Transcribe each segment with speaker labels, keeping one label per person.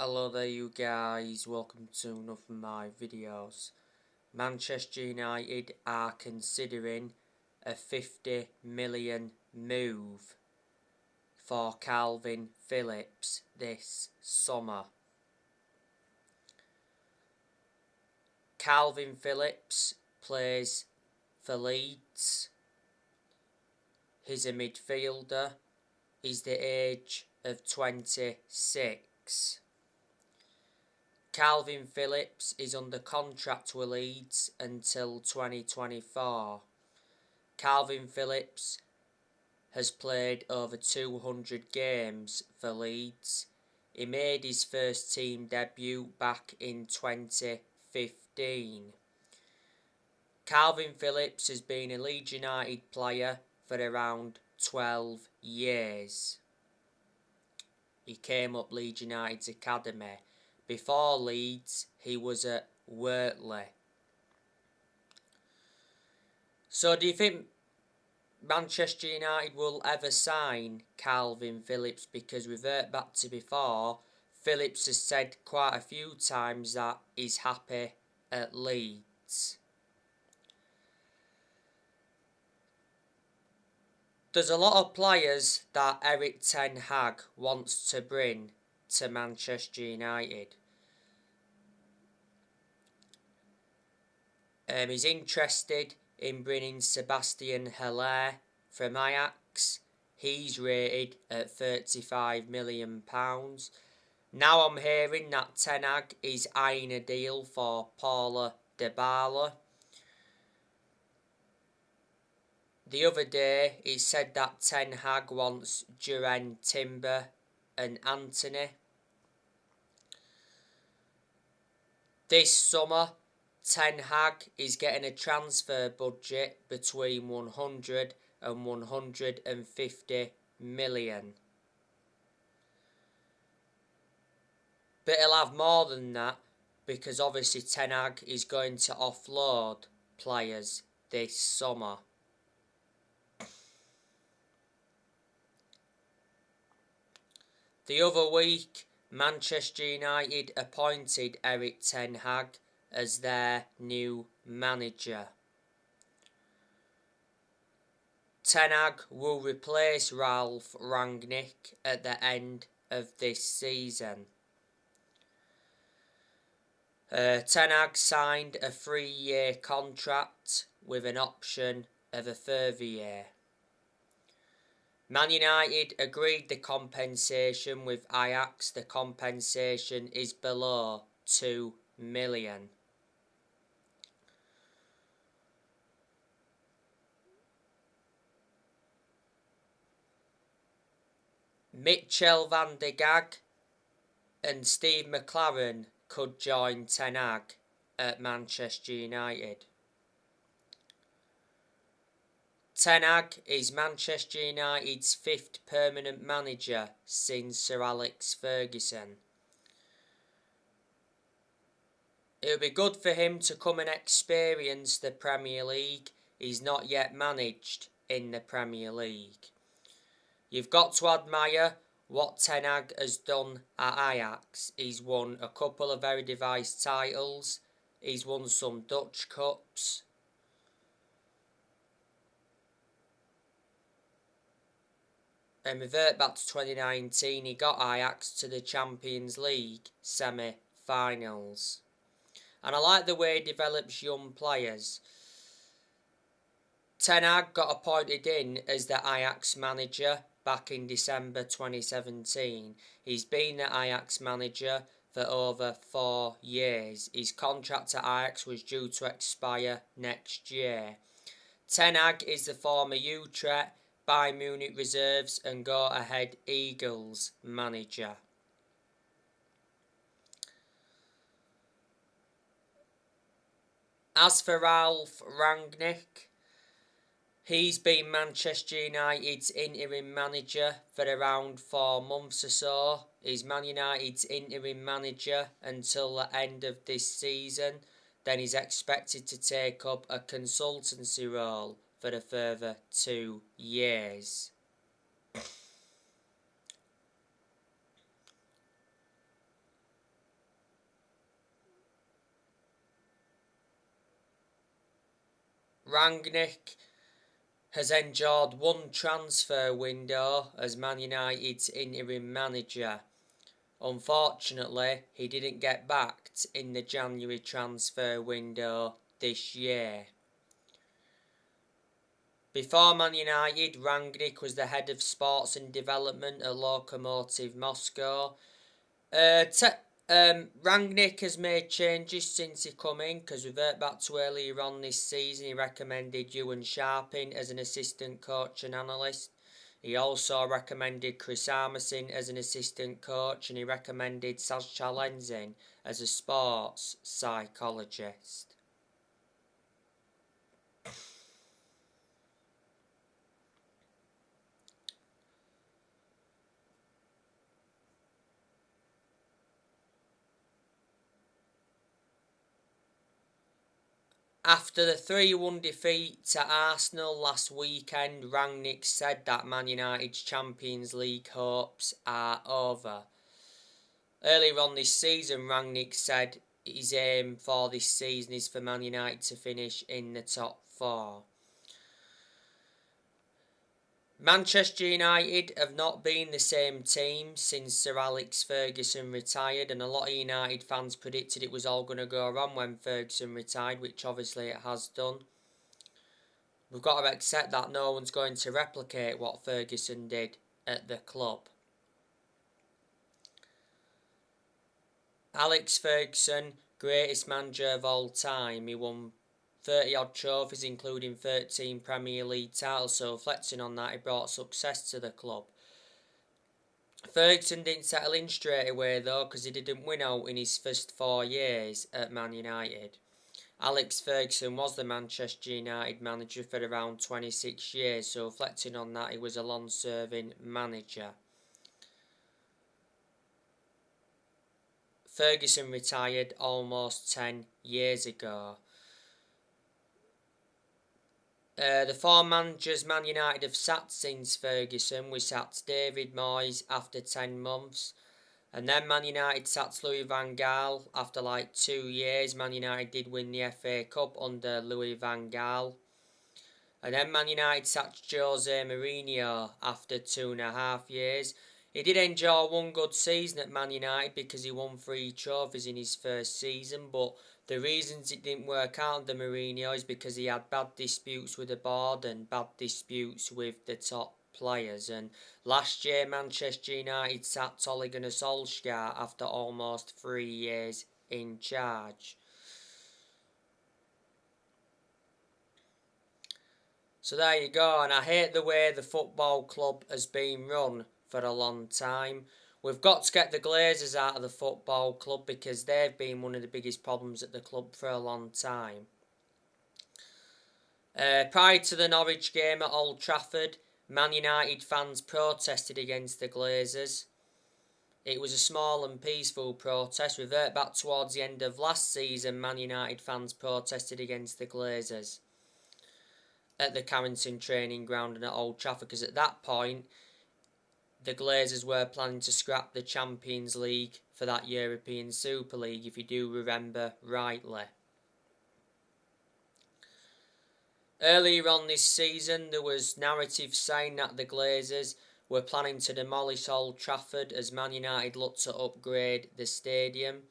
Speaker 1: Hello there you guys, welcome to another of my videos. Manchester United are considering a 50 million move for Kalvin Phillips this summer. Kalvin Phillips plays for Leeds. He's a midfielder. He's the age of 26. Kalvin Phillips is under contract with Leeds until 2024. Kalvin Phillips has played over 200 games for Leeds. He made his first team debut back in 2015. Kalvin Phillips has been a Leeds United player for around 12 years. He came up Leeds United's academy. Before Leeds, he was at Wortley. So do you think Manchester United will ever sign Kalvin Phillips? Because revert back to before, Phillips has said quite a few times that he's happy at Leeds. There's a lot of players that Erik ten Hag wants to bring to Manchester United. He's interested in bringing Sebastian Haller from Ajax. He's rated at £35 million. Now I'm hearing that Ten Hag is eyeing a deal for Paulo Dybala. The other day it said that Ten Hag wants Jurgen Timber and Antony. This summer, Ten Hag is getting a transfer budget between 100 and 150 million. But he'll have more than that because obviously Ten Hag is going to offload players this summer. The other week, Manchester United appointed Erik ten Hag as their new manager. Ten Hag will replace Ralf Rangnick at the end of this season. Ten Hag signed a 3-year contract with an option of a further year. Man United agreed the compensation with Ajax. The compensation is below 2 million. Michel van der Gaag and Steve McLaren could join Ten Hag at Manchester United. Ten Hag is Manchester United's 5th permanent manager since Sir Alex Ferguson. It would be good for him to come and experience the Premier League. He's not yet managed in the Premier League. You've got to admire what Ten Hag has done at Ajax. He's won a couple of Eredivisie titles. He's won some Dutch Cups. And revert back to 2019, he got Ajax to the Champions League semi-finals. And I like the way he develops young players. Ten Hag got appointed in as the Ajax manager back in December 2017. He's been the Ajax manager for over 4 years. His contract at Ajax was due to expire next year. Ten Hag is the former Utrecht, Bayern Munich reserves and go-ahead Eagles manager. As for Ralf Rangnick, he's been Manchester United's interim manager for around 4 months or so. He's Man United's interim manager until the end of this season. Then he's expected to take up a consultancy role for a further 2 years. Rangnick has endured one transfer window as Man United's interim manager. Unfortunately, he didn't get backed in the January transfer window this year. Before Man United, Rangnick was the head of sports and development at Lokomotiv Moscow. Rangnick has made changes since he come in, because revert back to earlier on this season, he recommended Ewan Sharping as an assistant coach and analyst. He also recommended Chris Armisen as an assistant coach, and he recommended Sascha Lenzin as a sports psychologist. After the 3-1 defeat to Arsenal last weekend, Rangnick said that Man United's Champions League hopes are over. Earlier on this season, Rangnick said his aim for this season is for Man United to finish in the top 4. Manchester United have not been the same team since Sir Alex Ferguson retired, and a lot of United fans predicted it was all going to go wrong when Ferguson retired, which obviously it has done. We've got to accept that no one's going to replicate what Ferguson did at the club. Alex Ferguson, greatest manager of all time. He won 30 odd trophies, including 13 Premier League titles, so reflecting on that, he brought success to the club. Ferguson didn't settle in straight away though, because he didn't win out in his first 4 years at Man United. Alex Ferguson was the Manchester United manager for around 26 years, so reflecting on that, he was a long-serving manager. Ferguson retired almost 10 years ago. The 4 managers Man United have sat since Ferguson. We sat David Moyes after 10 months. And then Man United sat Louis van Gaal after like 2 years. Man United did win the FA Cup under Louis van Gaal. And then Man United sat Jose Mourinho after 2.5 years. He did enjoy one good season at Man United because he won 3 trophies in his first season, but the reasons it didn't work out under Mourinho is because he had bad disputes with the board and bad disputes with the top players. And last year Manchester United sat Ole Gunnar Solskjaer after almost 3 years in charge. So there you go, and I hate the way the football club has been run for a long time. We've got to get the Glazers out of the football club because they've been one of the biggest problems at the club for a long time. Prior to the Norwich game at Old Trafford, Man United fans protested against the Glazers. It was a small and peaceful protest. Revert back towards the end of last season, Man United fans protested against the Glazers at the Carrington training ground and at Old Trafford, because at that point the Glazers were planning to scrap the Champions League for that European Super League, if you do remember rightly. Earlier on this season, there was narrative saying that the Glazers were planning to demolish Old Trafford as Man United looked to upgrade the stadium.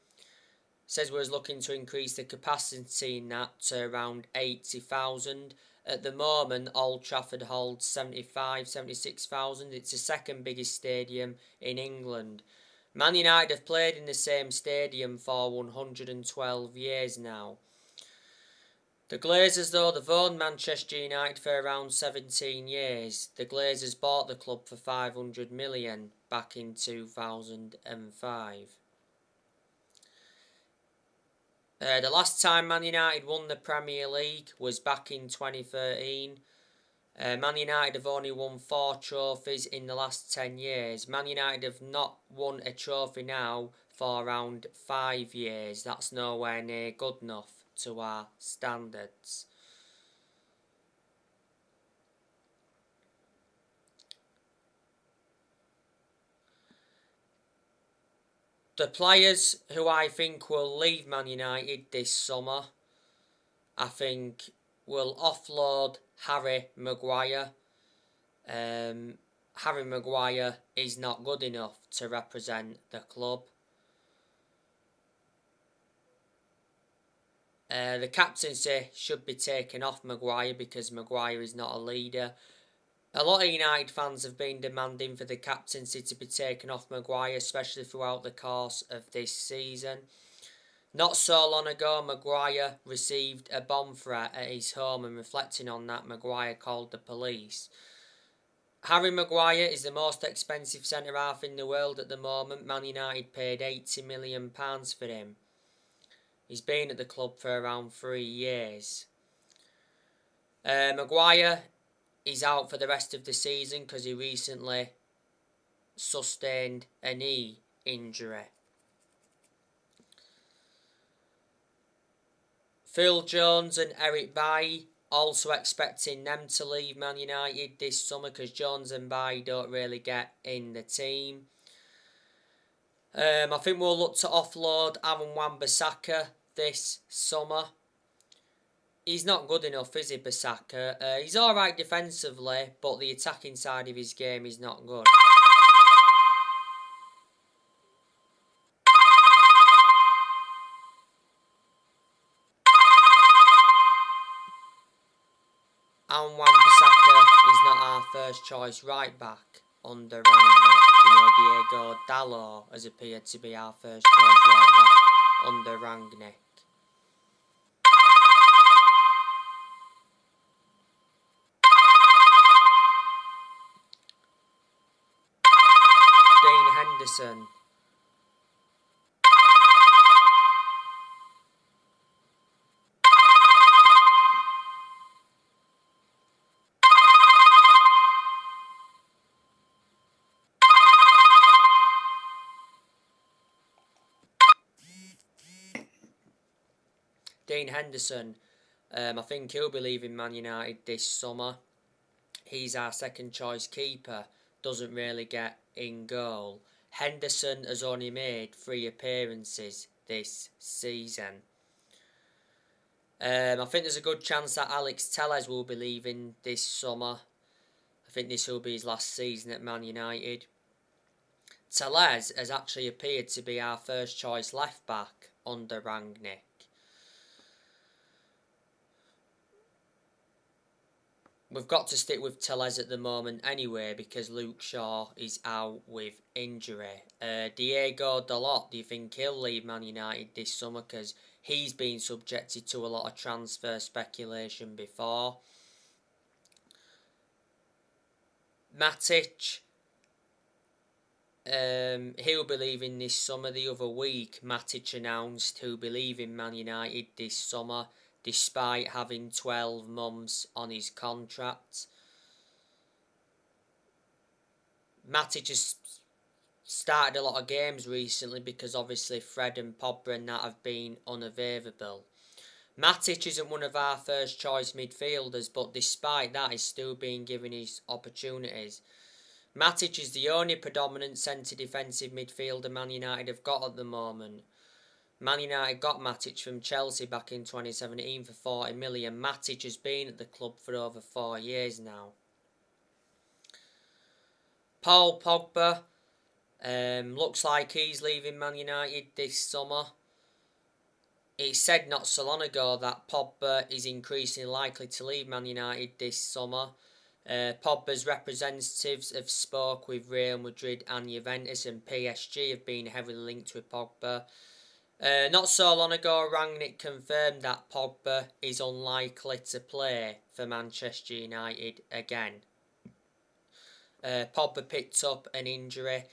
Speaker 1: Says we was looking to increase the capacity in that to around 80,000. At the moment, Old Trafford holds 76,000. It's the second biggest stadium in England. Man United have played in the same stadium for 112 years now. The Glazers, though, they've owned Manchester United for around 17 years. The Glazers bought the club for 500 million back in 2005. The last time Man United won the Premier League was back in 2013. Man United have only won 4 trophies in the last 10 years. Man United have not won a trophy now for around 5 years. That's nowhere near good enough to our standards. The players who I think will leave Man United this summer, I think will offload Harry Mcguire. Harry Mcguire is not good enough to represent the club. The captaincy should be taken off Mcguire because Mcguire is not a leader. A lot of United fans have been demanding for the captaincy to be taken off Mcguire, especially throughout the course of this season. Not so long ago, Mcguire received a bomb threat at his home, and reflecting on that, Mcguire called the police. Harry Mcguire is the most expensive centre-half in the world at the moment. Man United paid £80 million for him. He's been at the club for around 3 years. Mcguire is out for the rest of the season because he recently sustained a knee injury. Phil Jones and Eric Bailly, also expecting them to leave Man United this summer because Jones and Bailly don't really get in the team. I think we'll look to offload Aaron Wan-Bissaka this summer. He's not good enough, is he, Bissaka? He's alright defensively, but the attacking side of his game is not good. Aaron Wan-Bissaka is not our first choice right back under Rangnick. Diego Dalot has appeared to be our first choice right back under Rangnick. Dean Henderson. Dean Henderson, I think he'll be leaving Man United this summer. He's our second choice keeper, doesn't really get in goal. Henderson has only made 3 appearances this season. I think there's a good chance that Alex Telles will be leaving this summer. I think this will be his last season at Man United. Telles has actually appeared to be our first choice left back under Rangnick. We've got to stick with Telles at the moment anyway because Luke Shaw is out with injury. Diego Dalot, do you think he'll leave Man United this summer? Because he's been subjected to a lot of transfer speculation before. Matic, he'll be leaving this summer. The other week, Matic announced he'll be leaving Man United this summer, despite having 12 months on his contract. Matic has started a lot of games recently because obviously Fred and Pogba and that have been unavailable. Matic isn't one of our first choice midfielders, but despite that he's still being given his opportunities. Matic is the only predominant centre defensive midfielder Man United have got at the moment. Man United got Matic from Chelsea back in 2017 for 40 million. Matic has been at the club for over 4 years now. Paul Pogba looks like he's leaving Man United this summer. It said not so long ago that Pogba is increasingly likely to leave Man United this summer. Pogba's representatives have spoke with Real Madrid and Juventus, and PSG have been heavily linked with Pogba. Not so long ago, Rangnick confirmed that Pogba is unlikely to play for Manchester United again. Pogba picked up an injury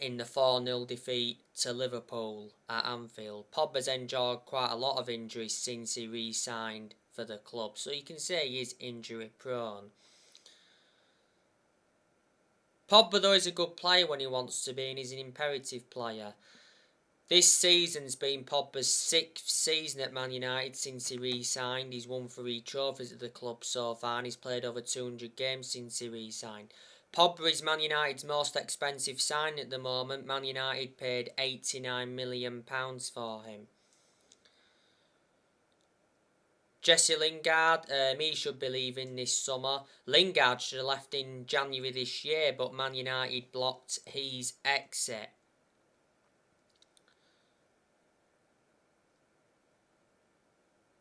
Speaker 1: in the 4-0 defeat to Liverpool at Anfield. Pogba's endured quite a lot of injuries since he re-signed for the club, so you can say he is injury prone. Pogba though is a good player when he wants to be, and he's an imperative player. This season's been Pogba's 6th season at Man United since he re-signed. He's won 3 trophies at the club so far, and he's played over 200 games since he re-signed. Pogba is Man United's most expensive sign at the moment. Man United paid £89 million for him. Jessie Lingard, he should be leaving this summer. Lingard should have left in January this year, but Man United blocked his exit.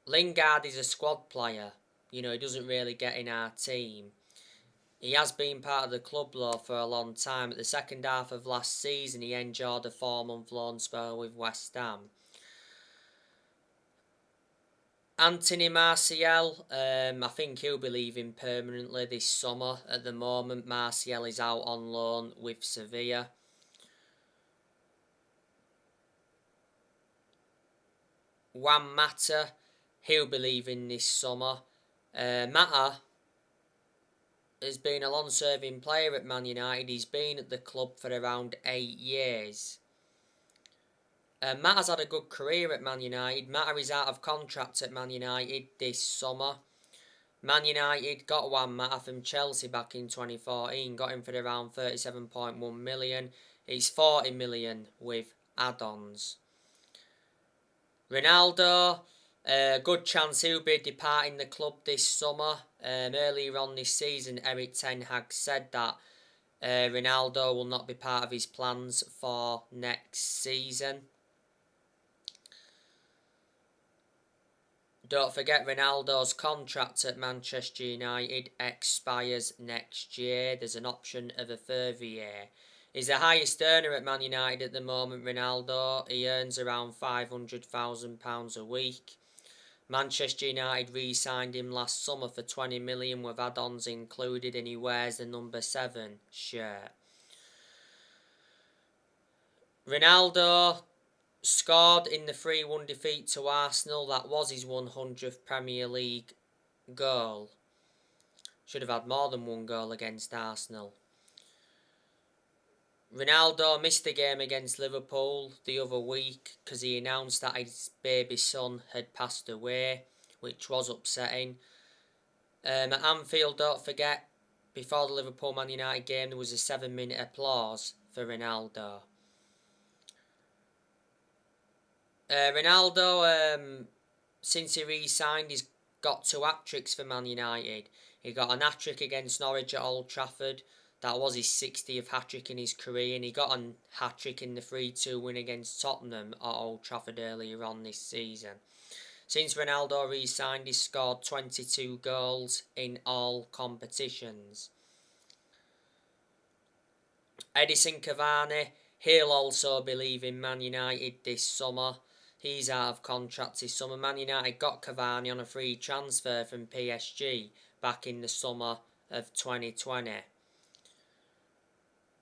Speaker 1: Lingard is a squad player. You know, he doesn't really get in our team. He has been part of the club though for a long time. At the second half of last season, he endured a 4-month loan spell with West Ham. Anthony Martial, I think he'll be leaving permanently this summer. At the moment, Martial is out on loan with Sevilla. Juan Mata, he'll be leaving this summer. Mata has been a long-serving player at Man United. He's been at the club for around 8 years. Mata's had a good career at Man United. Mata is out of contract at Man United this summer. Man United got Juan Mata from Chelsea back in 2014. Got him for around 37.1 million. It's 40 million with add-ons. Ronaldo, good chance he'll be departing the club this summer. Earlier on this season, Erik ten Hag said that Ronaldo will not be part of his plans for next season. Don't forget Ronaldo's contract at Manchester United expires next year. There's an option of a further year. He's the highest earner at Man United at the moment, Ronaldo. He earns around £500,000 a week. Manchester United re-signed him last summer for 20 million with add-ons included, and he wears the number 7 shirt. Ronaldo scored in the 3-1 defeat to Arsenal. That was his 100th Premier League goal. Should have had more than one goal against Arsenal. Ronaldo missed the game against Liverpool the other week because he announced that his baby son had passed away, which was upsetting. At Anfield, don't forget, before the Liverpool-Man United game, there was a 7-minute applause for Ronaldo. Ronaldo, since he re-signed, he's got 2 hat-tricks for Man United. He got an hat-trick against Norwich at Old Trafford. That was his 60th hat-trick in his career, and he got a hat-trick in the 3-2 win against Tottenham at Old Trafford earlier on this season. Since Ronaldo re-signed, he's scored 22 goals in all competitions. Edison Cavani, he'll also be leaving Man United this summer. He's out of contract this summer. Man United got Cavani on a free transfer from PSG back in the summer of 2020.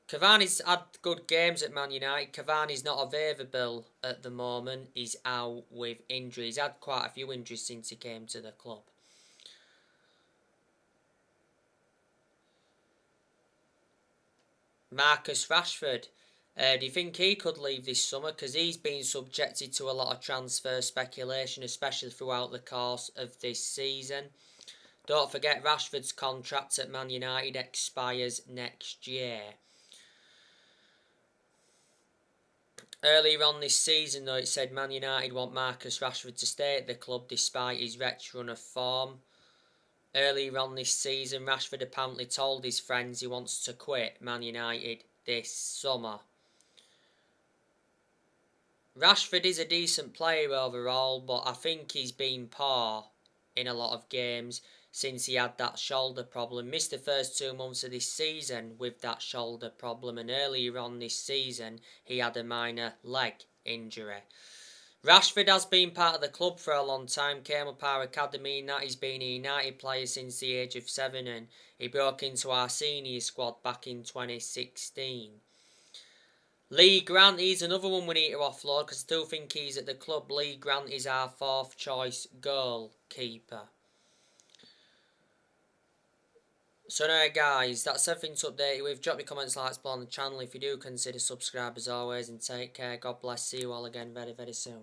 Speaker 1: Cavani's had good games at Man United. Cavani's not available at the moment. He's out with injury. He's had quite a few injuries since he came to the club. Marcus Rashford. Do you think he could leave this summer? Because he's been subjected to a lot of transfer speculation, especially throughout the course of this season. Don't forget Rashford's contract at Man United expires next year. Earlier on this season, though, it said Man United want Marcus Rashford to stay at the club despite his wretched run of form. Earlier on this season, Rashford apparently told his friends he wants to quit Man United this summer. Rashford is a decent player overall, but I think he's been poor in a lot of games since he had that shoulder problem. Missed the first 2 months of this season with that shoulder problem, and earlier on this season he had a minor leg injury. Rashford has been part of the club for a long time, came up our academy, and that he's been a United player since the age of 7, and he broke into our senior squad back in 2016. Lee Grant, he's another one we need to offload because I still think he's at the club. Lee Grant is our 4th choice goalkeeper. So now guys, that's everything to update you with. Drop your comments, likes, below on the channel. If you do, consider subscribe as always, and take care. God bless. See you all again very, very soon.